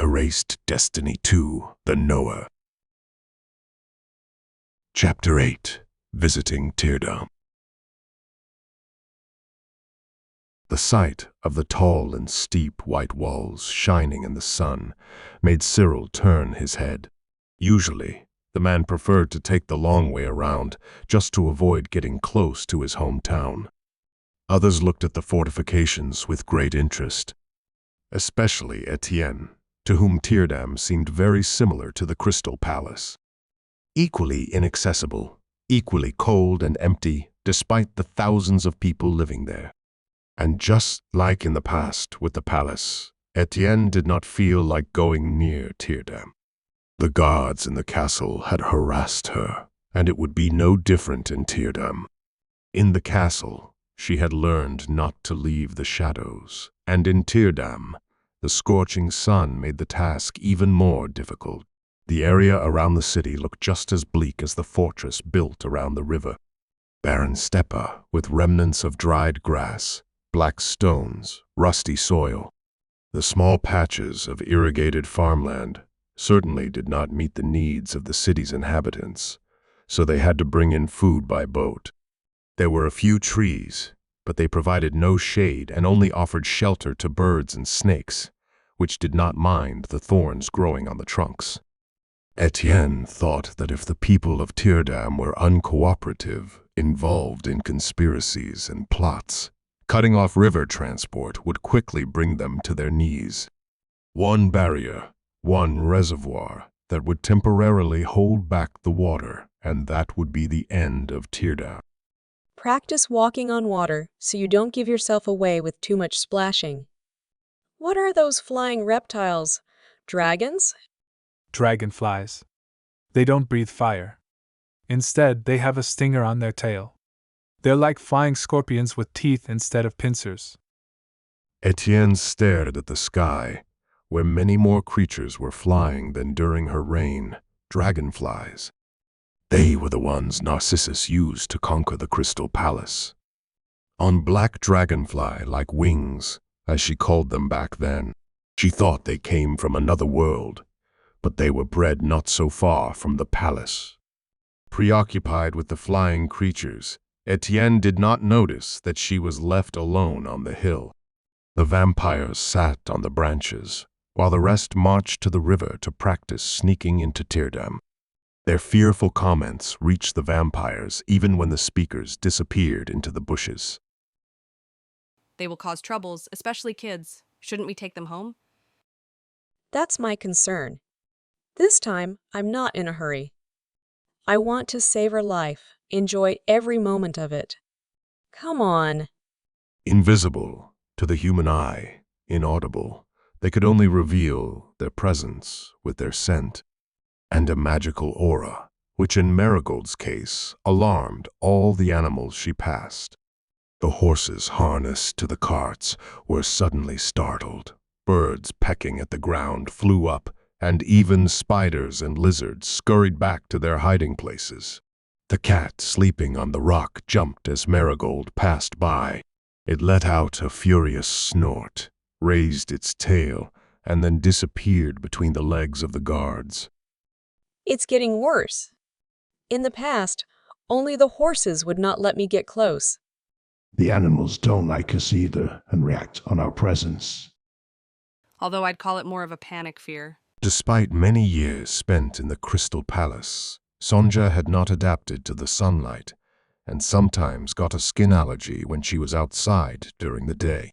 Erased Destiny 2, The Knower. Chapter 8, Visiting Tyrdam. The sight of the tall and steep white walls shining in the sun made Cyril turn his head. Usually, the man preferred to take the long way around just to avoid getting close to his hometown. Others looked at the fortifications with great interest, especially Etienne, to whom Tyrdam seemed very similar to the Crystal Palace. Equally inaccessible, equally cold and empty, despite the thousands of people living there. And just like in the past with the palace, Etienne did not feel like going near Tyrdam. The guards in the castle had harassed her, and it would be no different in Tyrdam. In the castle, she had learned not to leave the shadows, and in Tyrdam, the scorching sun made the task even more difficult. The area around the city looked just as bleak as the fortress built around the river. Barren steppe with remnants of dried grass, black stones, rusty soil. The small patches of irrigated farmland certainly did not meet the needs of the city's inhabitants, so they had to bring in food by boat. There were a few trees, but they provided no shade and only offered shelter to birds and snakes, which did not mind the thorns growing on the trunks. Etienne thought that if the people of Tyrdam were uncooperative, involved in conspiracies and plots, cutting off river transport would quickly bring them to their knees. One barrier, one reservoir that would temporarily hold back the water, and that would be the end of Tyrdam. Practice walking on water so you don't give yourself away with too much splashing. What are those flying reptiles? Dragons? Dragonflies. They don't breathe fire. Instead, they have a stinger on their tail. They're like flying scorpions with teeth instead of pincers. Etienne stared at the sky, where many more creatures were flying than during her reign, dragonflies. They were the ones Narcissus used to conquer the Crystal Palace. On black dragonfly-like wings, as she called them back then, she thought they came from another world, but they were bred not so far from the palace. Preoccupied with the flying creatures, Etienne did not notice that she was left alone on the hill. The vampires sat on the branches, while the rest marched to the river to practice sneaking into Tyrdam. Their fearful comments reached the vampires even when the speakers disappeared into the bushes. They will cause troubles, especially kids. Shouldn't we take them home? That's my concern. This time, I'm not in a hurry. I want to savor life, enjoy every moment of it. Come on. Invisible to the human eye, inaudible, they could only reveal their presence with their scent and a magical aura, which in Marigold's case alarmed all the animals she passed. The horses harnessed to the carts were suddenly startled. Birds pecking at the ground flew up, and even spiders and lizards scurried back to their hiding places. The cat sleeping on the rock jumped as Marigold passed by. It let out a furious snort, raised its tail, and then disappeared between the legs of the guards. It's getting worse. In the past, only the horses would not let me get close. The animals don't like us either and react on our presence. Although I'd call it more of a panic fear. Despite many years spent in the Crystal Palace, Sonja had not adapted to the sunlight and sometimes got a skin allergy when she was outside during the day.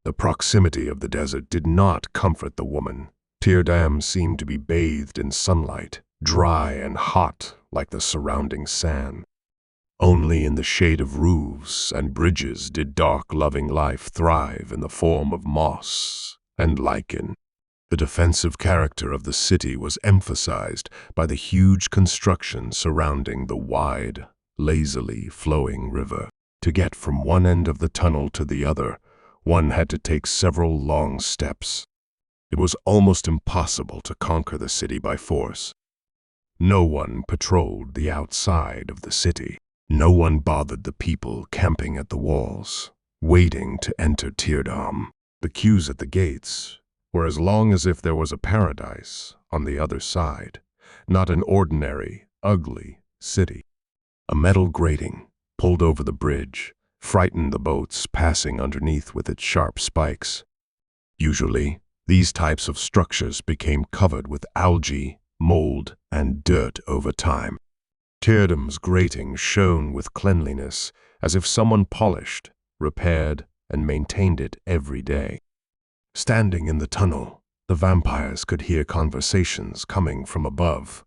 The proximity of the desert did not comfort the woman. Tyrdam seemed to be bathed in sunlight, dry and hot like the surrounding sand. Only in the shade of roofs and bridges did dark, loving life thrive in the form of moss and lichen. The defensive character of the city was emphasized by the huge construction surrounding the wide, lazily flowing river. To get from one end of the tunnel to the other, one had to take several long steps. It was almost impossible to conquer the city by force. No one patrolled the outside of the city. No one bothered the people camping at the walls, waiting to enter Tyrdam. The queues at the gates, were as long as if there was a paradise on the other side, not an ordinary, ugly city. A metal grating pulled over the bridge, frightened the boats passing underneath with its sharp spikes. Usually, these types of structures became covered with algae, mold, and dirt over time. Tyrdam's grating shone with cleanliness, as if someone polished, repaired, and maintained it every day. Standing in the tunnel, the vampires could hear conversations coming from above,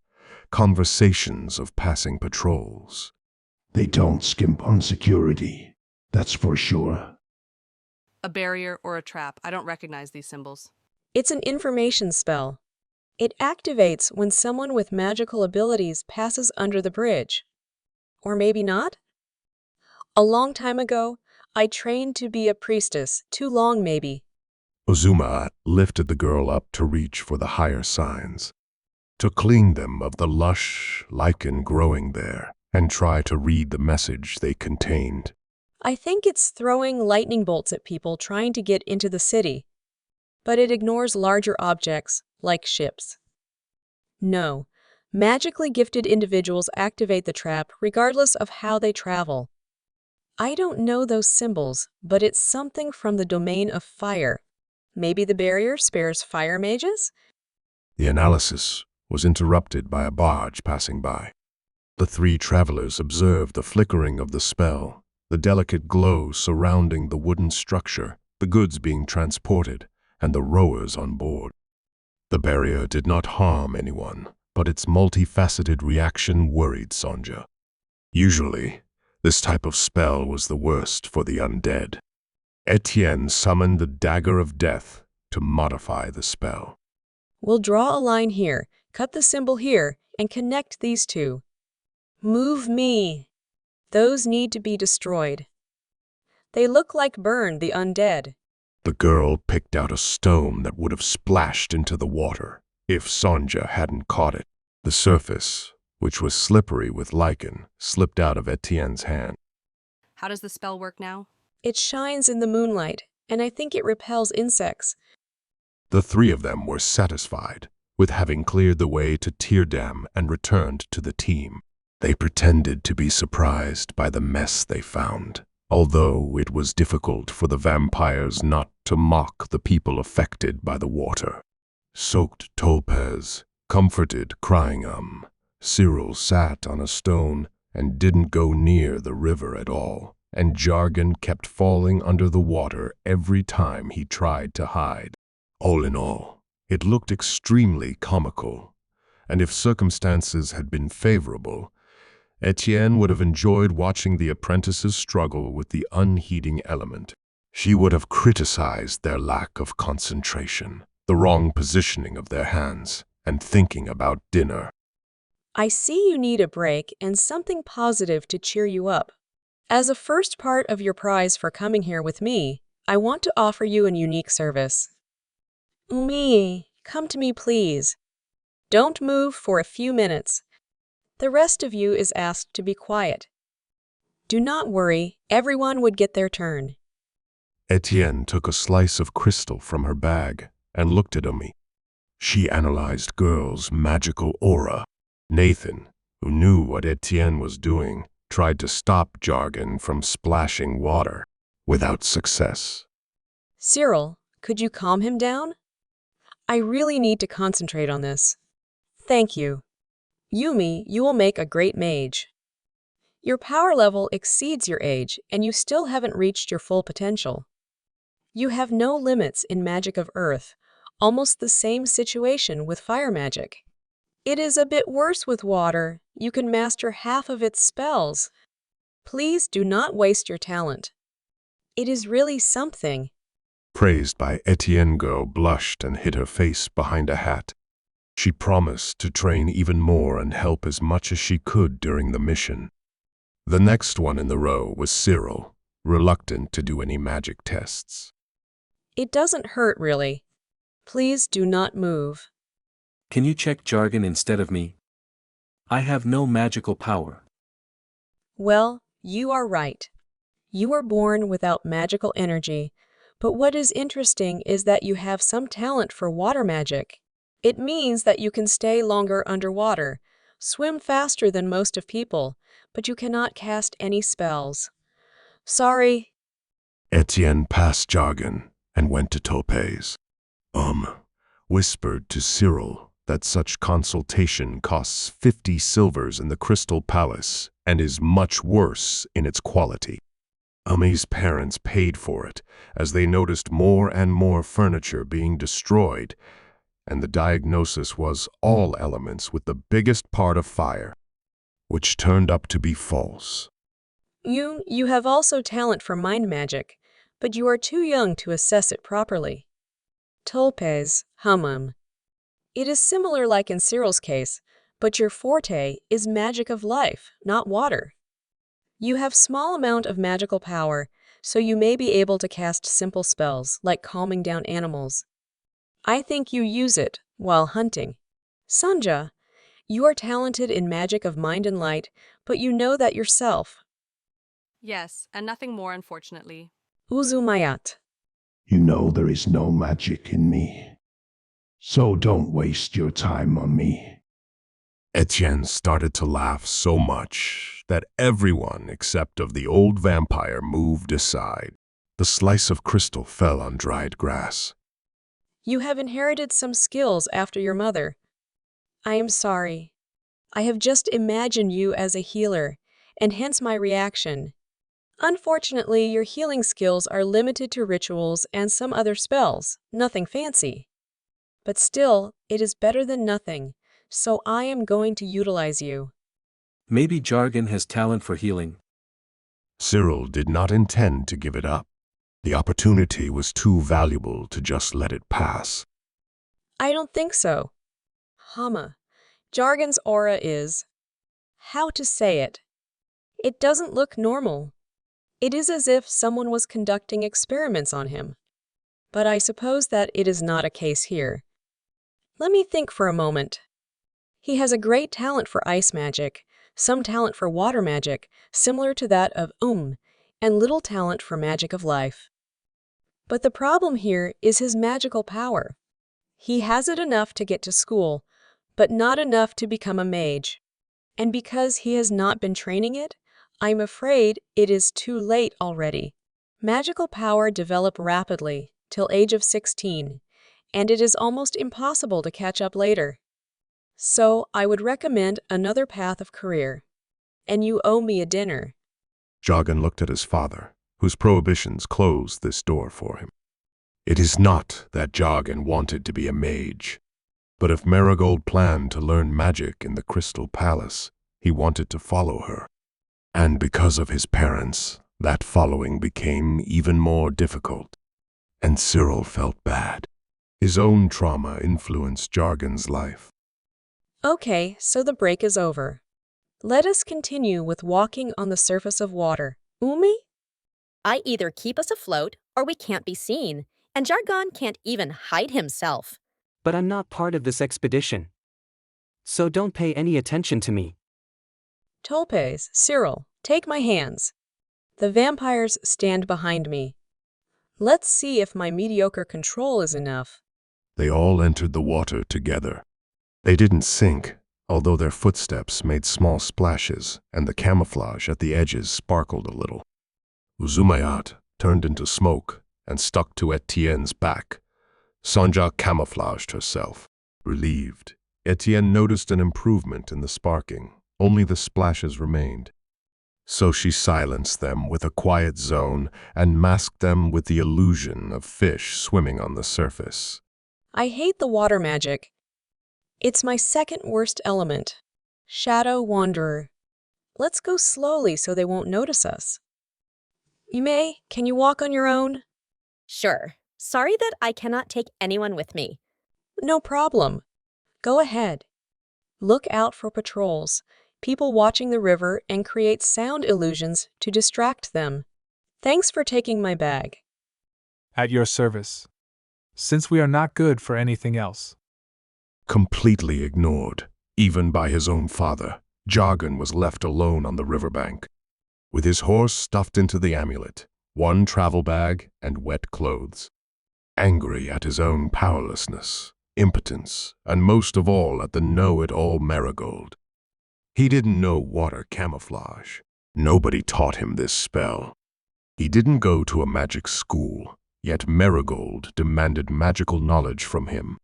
conversations of passing patrols. They don't skimp on security, that's for sure. A barrier or a trap. I don't recognize these symbols. It's an information spell. It activates when someone with magical abilities passes under the bridge. Or maybe not? A long time ago, I trained to be a priestess. Too long, maybe. Ozuma lifted the girl up to reach for the higher signs, to clean them of the lush lichen growing there, and try to read the message they contained. I think it's throwing lightning bolts at people trying to get into the city, but it ignores larger objects, like ships. No, magically gifted individuals activate the trap regardless of how they travel. I don't know those symbols, but it's something from the domain of fire. Maybe the barrier spares fire mages? The analysis was interrupted by a barge passing by. The three travelers observed the flickering of the spell, the delicate glow surrounding the wooden structure, the goods being transported, and the rowers on board. The barrier did not harm anyone, but its multifaceted reaction worried Sonja. Usually, this type of spell was the worst for the undead. Etienne summoned the dagger of death to modify the spell. We'll draw a line here, cut the symbol here, and connect these two. Move me. Those need to be destroyed. They look like Burn, the undead. The girl picked out a stone that would have splashed into the water if Sonja hadn't caught it. The surface, which was slippery with lichen, slipped out of Etienne's hand. How does the spell work now? It shines in the moonlight, and I think it repels insects. The three of them were satisfied with having cleared the way to Tyrdam and returned to the team. They pretended to be surprised by the mess they found, although it was difficult for the vampires not to mock the people affected by the water. Soaked Topaz comforted crying Cyril sat on a stone and didn't go near the river at all, and Jargon kept falling under the water every time he tried to hide. All in all, it looked extremely comical, and if circumstances had been favorable, Etienne would have enjoyed watching the apprentices struggle with the unheeding element. She would have criticized their lack of concentration, the wrong positioning of their hands, and thinking about dinner. I see you need a break and something positive to cheer you up. As a first part of your prize for coming here with me, I want to offer you a unique service. Umi, come to me please. Don't move for a few minutes. The rest of you is asked to be quiet. Do not worry, everyone would get their turn. Etienne took a slice of crystal from her bag and looked at Umi. She analyzed girl's magical aura. Nathan, who knew what Etienne was doing, tried to stop Jargon from splashing water, without success. Cyril, could you calm him down? I really need to concentrate on this. Thank you. Yumi, you will make a great mage. Your power level exceeds your age, and you still haven't reached your full potential. You have no limits in magic of earth, almost the same situation with fire magic. It is a bit worse with water. You can master half of its spells. Please do not waste your talent. It is really something. Praised by Etienne, girl blushed and hid her face behind a hat. She promised to train even more and help as much as she could during the mission. The next one in the row was Cyril, reluctant to do any magic tests. It doesn't hurt, really. Please do not move. Can you check Jargon instead of me? I have no magical power. Well, you are right. You were born without magical energy, But what is interesting is that you have some talent for water magic. It means that you can stay longer underwater, swim faster than most of people, but you cannot cast any spells. Sorry. Etienne passed Jargon and went to Topaz. Whispered to Cyril that such consultation costs 50 silvers in the Crystal Palace and is much worse in its quality. Umi's parents paid for it as they noticed more and more furniture being destroyed, and the diagnosis was all elements with the biggest part of fire, which turned up to be false. You have also talent for mind magic, but you are too young to assess it properly. Topaz, It is similar like in Cyril's case, but your forte is magic of life, not water. You have small amount of magical power, so you may be able to cast simple spells like calming down animals. I think you use it while hunting. Sanja, you are talented in magic of mind and light, but you know that yourself. Yes, and nothing more, unfortunately. Uzumayat. You know there is no magic in me. So don't waste your time on me. Etienne started to laugh so much that everyone except of the old vampire moved aside. The slice of crystal fell on dried grass. You have inherited some skills after your mother. I am sorry. I have just imagined you as a healer, and hence my reaction. Unfortunately, your healing skills are limited to rituals and some other spells, nothing fancy. But still, it is better than nothing, so I am going to utilize you. Maybe Jargon has talent for healing. Cyril did not intend to give it up. The opportunity was too valuable to just let it pass. I don't think so. Jargon's aura is… how to say it? It doesn't look normal. It is as if someone was conducting experiments on him. But I suppose that it is not a case here. Let me think for a moment. He has a great talent for ice magic, some talent for water magic, similar to that of and little talent for magic of life. But the problem here is his magical power. He has it enough to get to school, but not enough to become a mage. And because he has not been training it, I'm afraid it is too late already. Magical power develop rapidly, till age of 16, and it is almost impossible to catch up later. So I would recommend another path of career. And you owe me a dinner. Jargon looked at his father, whose prohibitions closed this door for him. It is not that Jargon wanted to be a mage, but if Marigold planned to learn magic in the Crystal Palace, he wanted to follow her. And because of his parents, that following became even more difficult. And Cyril felt bad. His own trauma influenced Jargon's life. Okay, so the break is over. Let us continue with walking on the surface of water. Umi? I either keep us afloat or we can't be seen, and Jargon can't even hide himself. But I'm not part of this expedition. So don't pay any attention to me. Topaz, Cyril, take my hands. The vampires stand behind me. Let's see if my mediocre control is enough. They all entered the water together. They didn't sink, although their footsteps made small splashes and the camouflage at the edges sparkled a little. Uzumayat turned into smoke and stuck to Etienne's back. Sanja camouflaged herself. Relieved, Etienne noticed an improvement in the sparking. Only the splashes remained. So she silenced them with a quiet zone and masked them with the illusion of fish swimming on the surface. I hate the water magic. It's my second worst element. Shadow Wanderer. Let's go slowly so they won't notice us. Yume, can you walk on your own? Sure. Sorry that I cannot take anyone with me. No problem. Go ahead. Look out for patrols, people watching the river, and create sound illusions to distract them. Thanks for taking my bag. At your service. Since we are not good for anything else. Completely ignored, even by his own father, Jargon was left alone on the riverbank. With his horse stuffed into the amulet, one travel bag, and wet clothes. Angry at his own powerlessness, impotence, and most of all at the know-it-all Marigold. He didn't know water camouflage. Nobody taught him this spell. He didn't go to a magic school, yet Marigold demanded magical knowledge from him.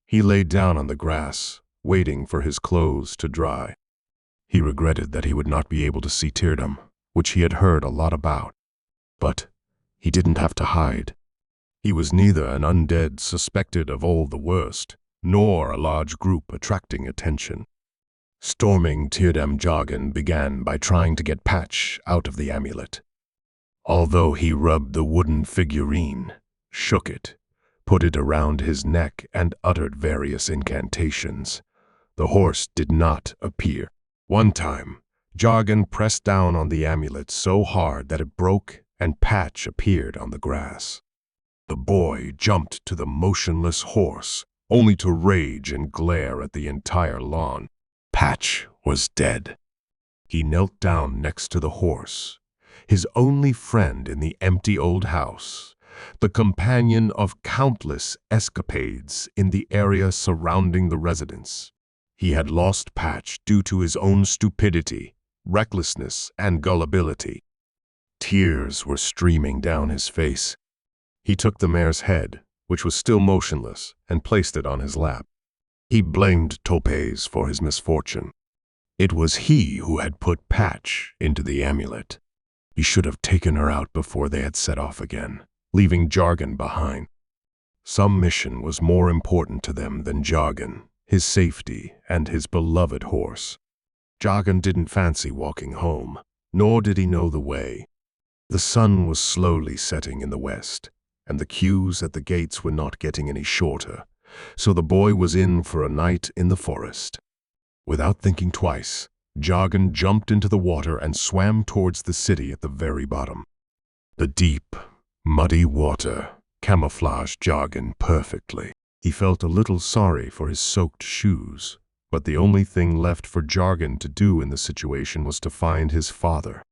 He lay down on the grass, waiting for his clothes to dry. He regretted that he would not be able to see Tyrdam, which he had heard a lot about. But he didn't have to hide. He was neither an undead suspected of all the worst, nor a large group attracting attention. Storming Tyrdam Jargon began by trying to get Patch out of the amulet. Although he rubbed the wooden figurine, shook it, put it around his neck, and uttered various incantations, the horse did not appear. One time, Jargon pressed down on the amulet so hard that it broke and Patch appeared on the grass. The boy jumped to the motionless horse, only to rage and glare at the entire lawn. Patch was dead. He knelt down next to the horse, his only friend in the empty old house, the companion of countless escapades in the area surrounding the residence. He had lost Patch due to his own stupidity, recklessness, and gullibility. Tears were streaming down his face. He took the mare's head, which was still motionless, and placed it on his lap. He blamed Topaz for his misfortune. It was he who had put Patch into the amulet. He should have taken her out before they had set off again, leaving Jargon behind. Some mission was more important to them than Jargon, his safety, and his beloved horse. Jargon didn't fancy walking home, nor did he know the way. The sun was slowly setting in the west, and the queues at the gates were not getting any shorter, so the boy was in for a night in the forest. Without thinking twice, Jargon jumped into the water and swam towards the city at the very bottom. The deep, muddy water camouflaged Jargon perfectly. He felt a little sorry for his soaked shoes, but the only thing left for Jargon to do in the situation was to find his father.